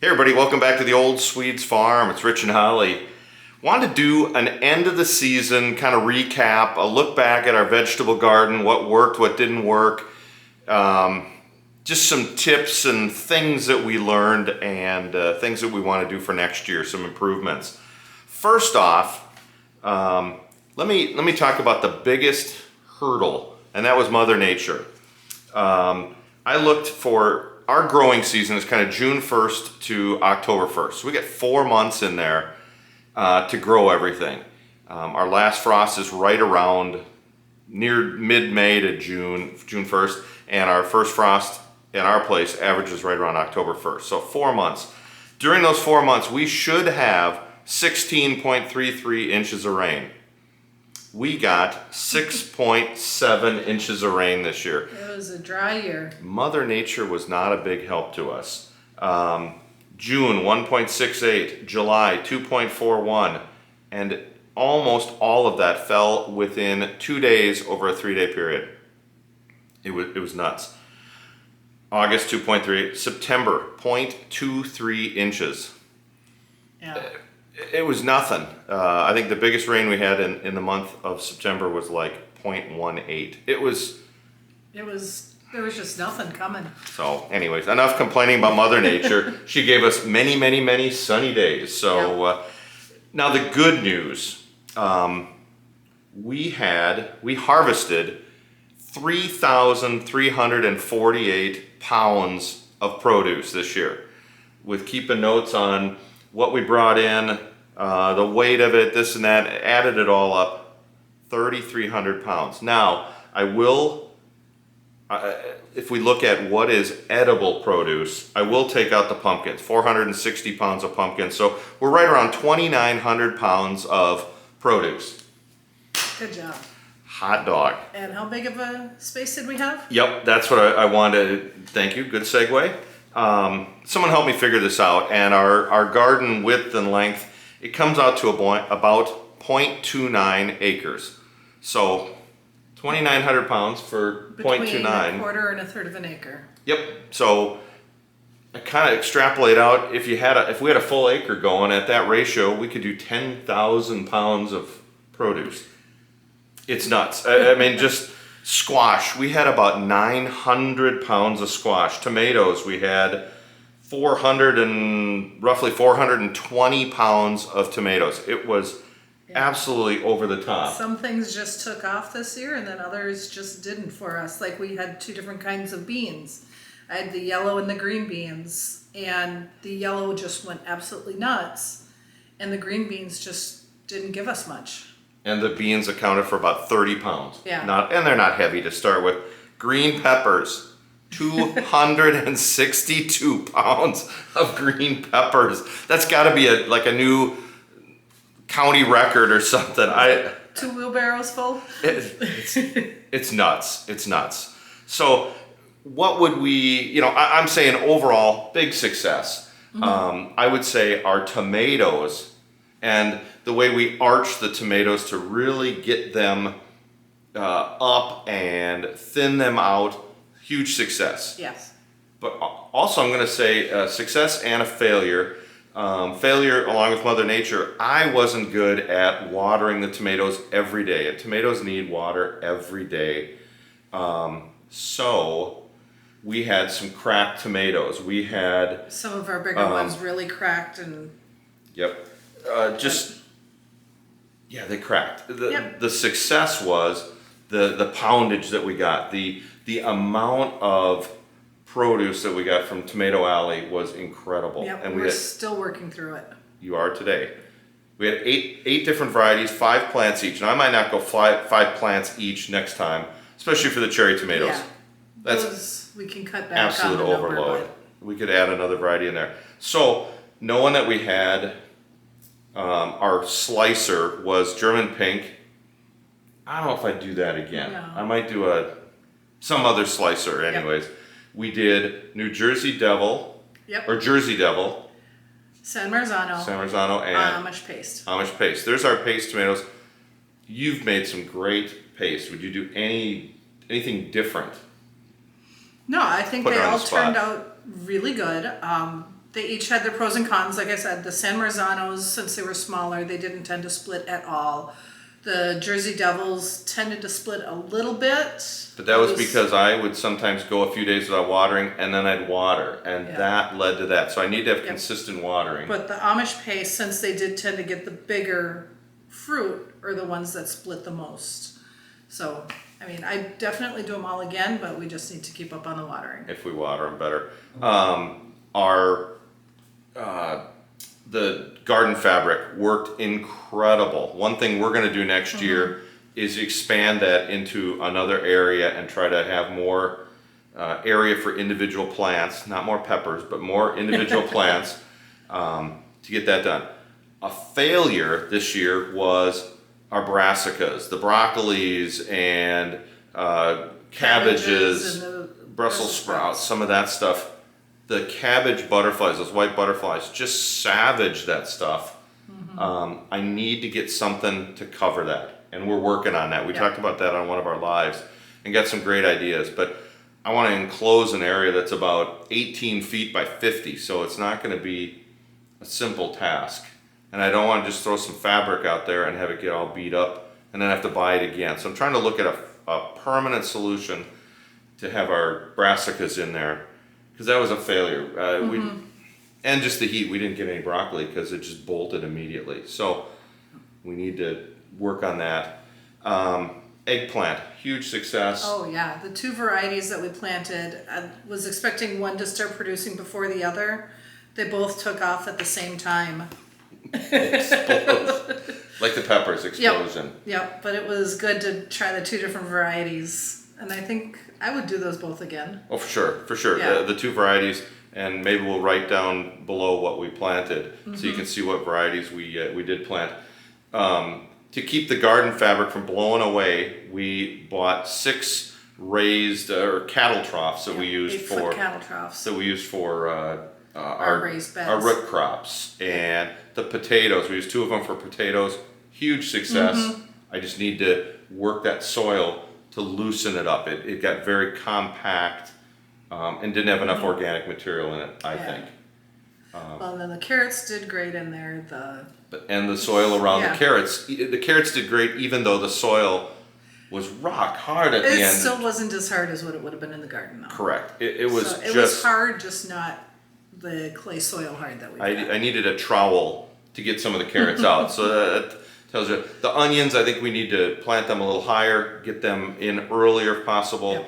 Hey everybody, welcome back to the Old Swedes Farm. It's Rich and Holly. Wanted to do an end of the season kind of recap, a look back at our vegetable garden, what worked, what didn't work, just some tips and things that we learned and things that we want to do for next year, some improvements. First off, let me talk about the biggest hurdle, and that was Mother Nature. I looked for our growing season is kind of June 1st to October 1st. So we get 4 months in there to grow everything. Our last frost is right around near mid-May to June 1st, and our first frost in our place averages right around October 1st. So 4 months. During those 4 months, we should have 16.33 inches of rain. We got 6.7 inches of rain this year. It was a dry year. Mother Nature was not a big help to us. June 1.68, July 2.41, and almost all of that fell within 2 days over a 3-day period. It was nuts. August 2.3, September 0.23 inches. Yeah. It was nothing. I think the biggest rain we had in the month of September was like 0.18. There was just nothing coming. So anyways, enough complaining about Mother Nature. She gave us many, many, many sunny days. So now the good news, we harvested 3,348 pounds of produce this year, with keeping notes on what we brought in, the weight of it, this and that, added it all up, 3,300 pounds. Now, if we look at what is edible produce, I will take out the pumpkins, 460 pounds of pumpkins. So we're right around 2,900 pounds of produce. Good job. Hot dog. And how big of a space did we have? Yep, that's what I wanted. Thank you, good segue. Someone helped me figure this out, and our garden width and length, it comes out to about 0.29 acres. So 2,900 pounds for 0.29. Between a quarter and a third of an acre. Yep. So I kind of extrapolate out, if we had a full acre going at that ratio, we could do 10,000 pounds of produce. It's nuts. I mean, just squash. We had about 900 pounds of squash. Tomatoes, we had roughly 420 pounds of tomatoes. It was absolutely over the top. Some things just took off this year, and then others just didn't for us. Like we had 2 different kinds of beans. I had the yellow and the green beans, and the yellow just went absolutely nuts, and the green beans just didn't give us much. And the beans accounted for about 30 pounds. Yeah. And they're not heavy to start with. Green peppers, 262 pounds of green peppers. That's got to be a new county record or something. 2 wheelbarrows full? It's nuts. It's nuts. So what would we, I'm saying overall, big success. Mm-hmm. I would say our tomatoes, and the way we arch the tomatoes to really get them up and thin them out, huge success. Yes. But also I'm going to say success and a failure. Failure along with Mother Nature, I wasn't good at watering the tomatoes every day. And tomatoes need water every day. So we had some cracked tomatoes. We had some of our bigger ones really cracked and... Yep. They cracked. The success was the poundage that we got. The amount of produce that we got from Tomato Alley was incredible. Yep, and we're still working through it. You are today. We had eight different varieties, 5 plants each. Now I might not go 5 plants each next time, especially for the cherry tomatoes. Yeah. That's we can cut back absolute on the number, overload. We could add another variety in there. So knowing that we had our slicer was German pink. I don't know if I'd do that again. No. I might do some other slicer anyways. Yep. We did New Jersey Devil. Yep. Or Jersey Devil. San Marzano and Amish paste. Amish paste. There's our paste tomatoes. You've made some great paste. Would you do anything different? No, I think they all turned out really good. They each had their pros and cons. Like I said, the San Marzanos, since they were smaller, they didn't tend to split at all. The Jersey Devils tended to split a little bit. But that was because I would sometimes go a few days without watering, and then I'd water, and Yeah. that led to that. So I need to have Yep. consistent watering. But the Amish paste, since they did tend to get the bigger fruit, are the ones that split the most. So, I mean, I definitely do them all again, but we just need to keep up on the watering. If we water them better. The garden fabric worked incredible. One thing we're gonna do next year is expand that into another area and try to have more area for individual plants, not more peppers, but more individual plants to get that done. A failure this year was our brassicas, the broccolis and cabbages, and the Brussels sprouts, some of that stuff. The cabbage butterflies, those white butterflies, just savage that stuff. I need to get something to cover that, and we're working on that. We Yeah. talked about that on one of our lives and got some great ideas, but I want to enclose an area that's about 18 feet by 50, so it's not going to be a simple task. And I don't want to just throw some fabric out there and have it get all beat up and then have to buy it again. So I'm trying to look at a permanent solution to have our brassicas in there, because that was a failure. And just the heat, we didn't get any broccoli because it just bolted immediately. So we need to work on that. Eggplant, huge success. Oh yeah, the two varieties that we planted, I was expecting one to start producing before the other. They both took off at the same time. Like the peppers, explosion. Yep, but it was good to try the two different varieties. And I think I would do those both again. Oh, for sure, for sure. Yeah. The two varieties, and maybe we'll write down below what we planted, so you can see what varieties we did plant. To keep the garden fabric from blowing away, we bought 6 raised or cattle troughs that we used 8-foot for cattle troughs. that we used for Our raised beds. our root crops, and the potatoes. We used 2 of them for potatoes. Huge success. I just need to work that soil to loosen it up. It got very compact and didn't have enough organic material in it, I Yeah. think. Well, and then the carrots did great in there. And the soil around Yeah. the carrots did great, even though the soil was rock hard at the It end. still wasn't as hard as what it would have been in the garden, though. Correct. It was So it just. was hard, just not the clay soil hard that we got. I needed a trowel to get some of the carrots out. So that tells you. The onions, I think we need to plant them a little higher, get them in earlier if possible.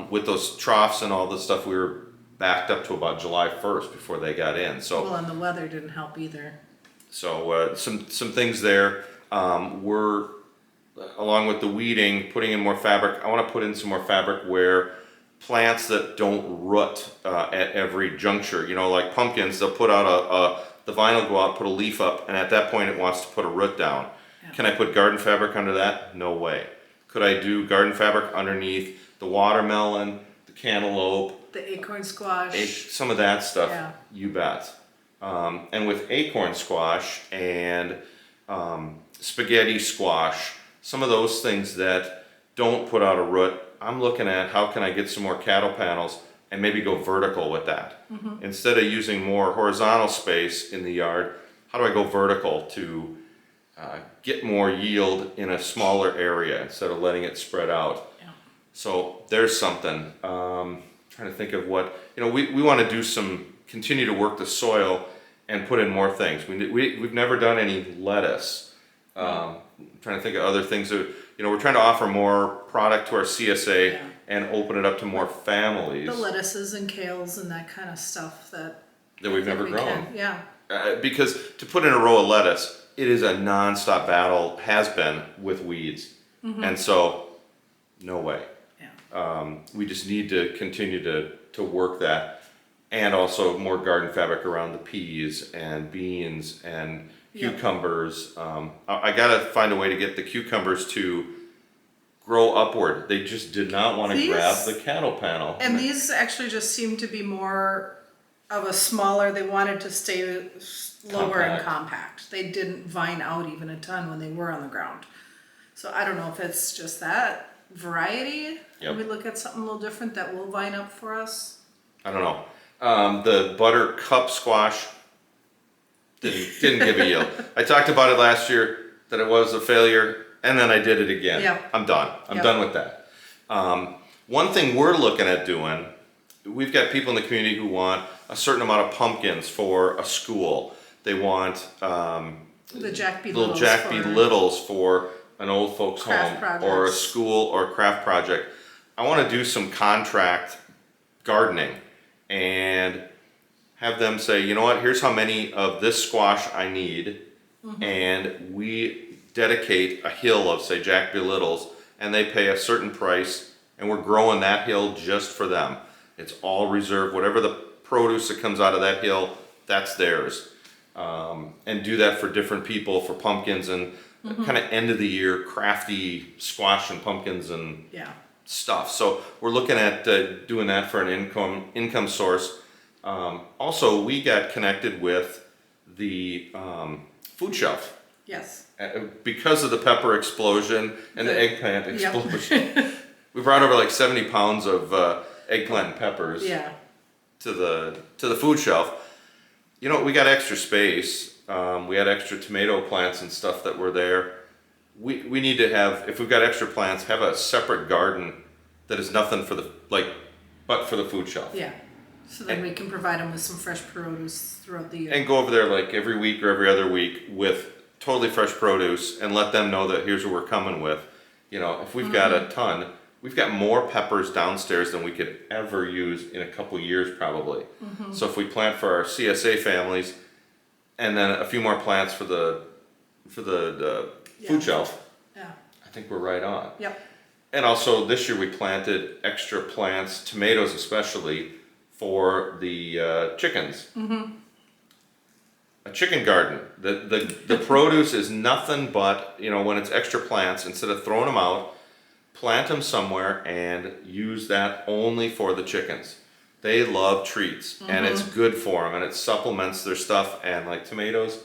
With those troughs and all this stuff, we were backed up to about July 1st before they got in. So Well, and the weather didn't help either. some things there. We're, along with the weeding, putting in more fabric. I want to put in some more fabric where plants that don't root at every juncture, like pumpkins, they'll put out the vine will go out, put a leaf up, and at that point it wants to put a root down. Yeah. Can I put garden fabric under that? No way. Could I do garden fabric underneath the watermelon, the cantaloupe, The acorn squash. some of that stuff? Yeah. You bet. And with acorn squash and spaghetti squash, some of those things that don't put out a root, I'm looking at how can I get some more cattle panels and maybe go vertical with that. Instead of using more horizontal space in the yard, how do I go vertical to get more yield in a smaller area instead of letting it spread out? Yeah. So there's something. Trying to think of what, we want to continue to work the soil and put in more things. We've never done any lettuce. Trying to think of other things that, we're trying to offer more product to our CSA Yeah. and open it up to more families The lettuces and kales and that kind of stuff that that we've never we grown. can. Yeah. Because to put in a row of lettuce, it is a non-stop battle, has been, with weeds. And so, no way. Yeah. We just need to continue to work that, and also more garden fabric around the peas and beans and Yep. cucumbers. I gotta find a way to get the cucumbers to grow upward. They just did not want to These- grab the cattle panel. And these actually just seem to be more of a smaller, they wanted to stay lower and compact. They didn't vine out even a ton when they were on the ground. So I don't know if it's just that variety. Yep. We look at something a little different that will vine up for us. I don't know. The buttercup squash didn't give a yield. I talked about it last year that it was a failure, and then I did it again. Yep. I'm done. I'm Yep. done with that. One thing we're looking at doing, we've got people in the community who want a certain amount of pumpkins for a school. They want The Jack B. little Littles Jack B. for- Littles for an old folks Craft home or a projects. school or a craft project. I want to do some contract gardening and have them say, you know what, here's how many of this squash I need, and we dedicate a hill of, say, Jack B. Littles, and they pay a certain price, and we're growing that hill just for them. It's all reserved. Whatever the produce that comes out of that hill, that's theirs. And do that for different people, for pumpkins and kind of end of the year crafty squash and pumpkins and Yeah. stuff. So we're looking at doing that for an income source. Also, we got connected with the food shelf Yes. because of the pepper explosion and the eggplant Yep. explosion. We brought over like 70 pounds of eggplant and peppers Yeah. to the food shelf. You know, we got extra space. We had extra tomato plants and stuff that were there. We need to have, if we've got extra plants, have a separate garden that is nothing for but for the food shelf. Yeah. So then we can provide them with some fresh produce throughout the year. And go over there like every week or every other week with totally fresh produce and let them know that here's what we're coming with. You know, if we've got a ton, we've got more peppers downstairs than we could ever use in a couple years probably. So if we plant for our CSA families and then a few more plants for the Yeah. food shelf, Yeah. I think we're right on. Yep. And also this year we planted extra plants, tomatoes especially, for the chickens. A chicken garden. The produce is nothing but, you know, when it's extra plants, instead of throwing them out, plant them somewhere and use that only for the chickens. They love treats and it's good for them and it supplements their stuff, and like tomatoes,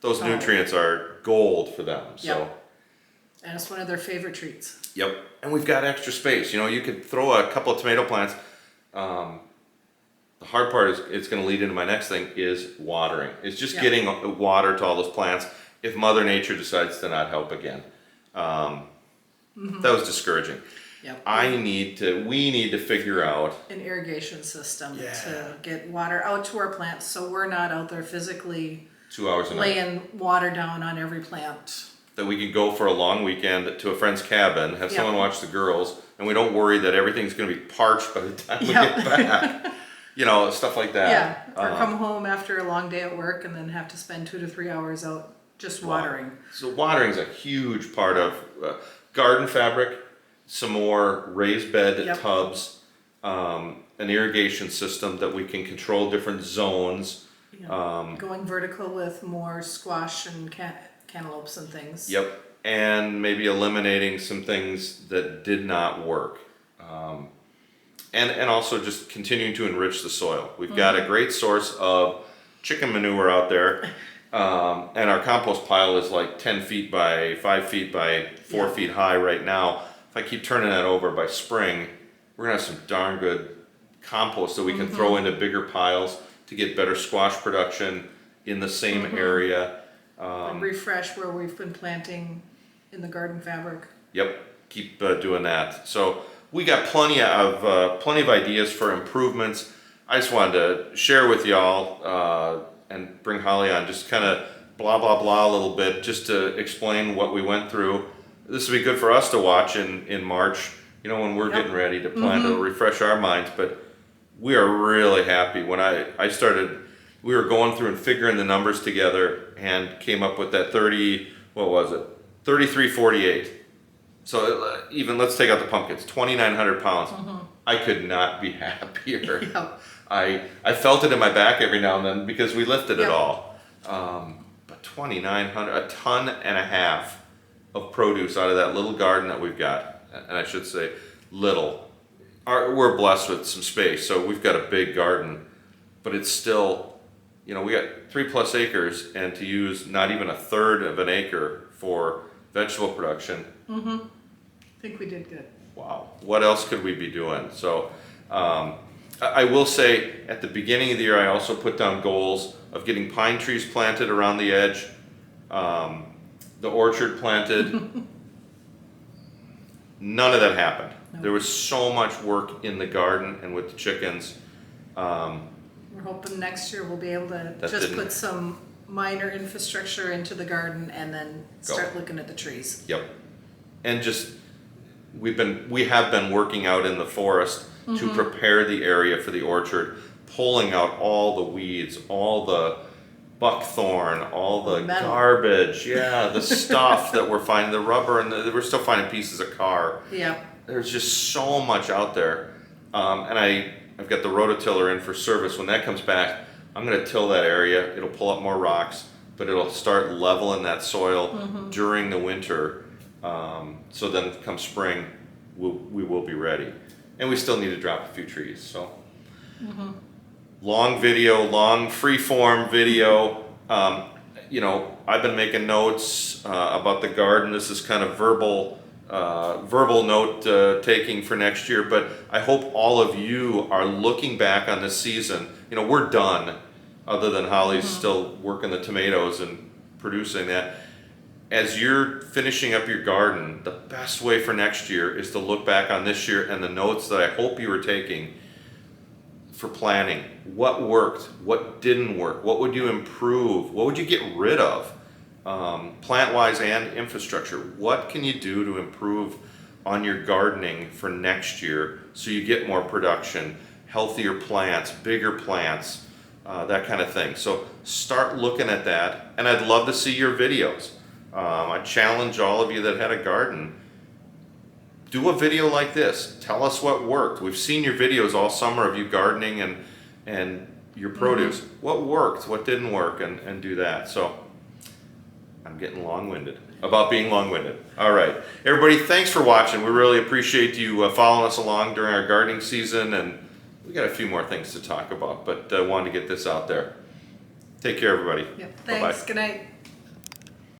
those Oh. nutrients are gold for them. So. Yep. And it's one of their favorite treats. Yep, and we've got extra space. You know, you could throw a couple of tomato plants. The hard part is, it's going to lead into my next thing, is watering. It's just Yeah. getting water to all those plants if Mother Nature decides to not help again. That was discouraging. Yep. We need to figure out, An irrigation system Yeah. to get water out to our plants so we're not out there physically 2 hours a night, laying water down on every plant. that we can go for a long weekend to a friend's cabin, have Yeah. someone watch the girls, and we don't worry that everything's going to be parched by the time we Yeah. get back. You know, stuff like that. Yeah, or come home after a long day at work and then have to spend 2 to 3 hours out just watering. So watering is a huge part of garden fabric, some more raised bed Yep. tubs, an irrigation system that we can control different zones. Going vertical with more squash and cantaloupes and things. Yep, and maybe eliminating some things that did not work. And also just continuing to enrich the soil. We've got a great source of chicken manure out there, and our compost pile is like 10 feet by 5 feet by 4 Yeah. feet high right now. If I keep turning that over by spring, we're gonna have some darn good compost that we can throw into bigger piles to get better squash production in the same area. And refresh where we've been planting in the garden fabric. Yep, keep doing that. So we got plenty of ideas for improvements. I just wanted to share with y'all and bring Holly on, just kind of blah blah blah a little bit, just to explain what we went through. This would be good for us to watch in March. You know, when we're Yep. getting ready to plant, it'll refresh our minds. But we are really happy. When I started, we were going through and figuring the numbers together and came up with that 3348. So even, let's take out the pumpkins, 2,900 pounds. I could not be happier. Yep. I felt it in my back every now and then because we lifted it Yep. all. But 2,900, a ton and a half of produce out of that little garden that we've got. And I should say little. We're blessed with some space, so we've got a big garden, but it's still, you know, we got 3+ acres, and to use not even a third of an acre for vegetable production, I think we did good. wow, what else could we be doing? So I I will say, at the beginning of the year, I also put down goals of getting pine trees planted around the edge, the orchard planted. None of that happened. No. There was so much work in the garden and with the chickens. We're hoping next year we'll be able to That just didn't- put some minor infrastructure into the garden and then Go. start looking at the trees. Yep. And just, we have been working out in the forest to prepare the area for the orchard, pulling out all the weeds, all the buckthorn, all the Metal. garbage, yeah, the stuff that we're finding, the rubber, and we're still finding pieces of car. Yeah. There's just so much out there. And I've got the rototiller in for service. When that comes back, I'm gonna till that area. It'll pull up more rocks, but it'll start leveling that soil during the winter. So then come spring, we will be ready. And we still need to drop a few trees, so. Long video, long free-form video. You know, I've been making notes about the garden. This is kind of verbal note taking for next year, but I hope all of you are looking back on this season. You know, we're done, other than Holly's still working the tomatoes and producing that. As you're finishing up your garden, the best way for next year is to look back on this year and the notes that I hope you were taking for planning. What worked? What didn't work? What would you improve? What would you get rid of? Plant-wise and infrastructure. What can you do to improve on your gardening for next year so you get more production, healthier plants, bigger plants, that kind of thing. So start looking at that, and I'd love to see your videos. I challenge all of you that had a garden, do a video like this. Tell us what worked. We've seen your videos all summer of you gardening and your produce. What worked, what didn't work, and do that. So I'm getting long-winded about being long-winded. All right, everybody, thanks for watching. We really appreciate you following us along during our gardening season, and we got a few more things to talk about, but wanted to get this out there. Take care, everybody. Yep. Bye-bye. Thanks. Good night.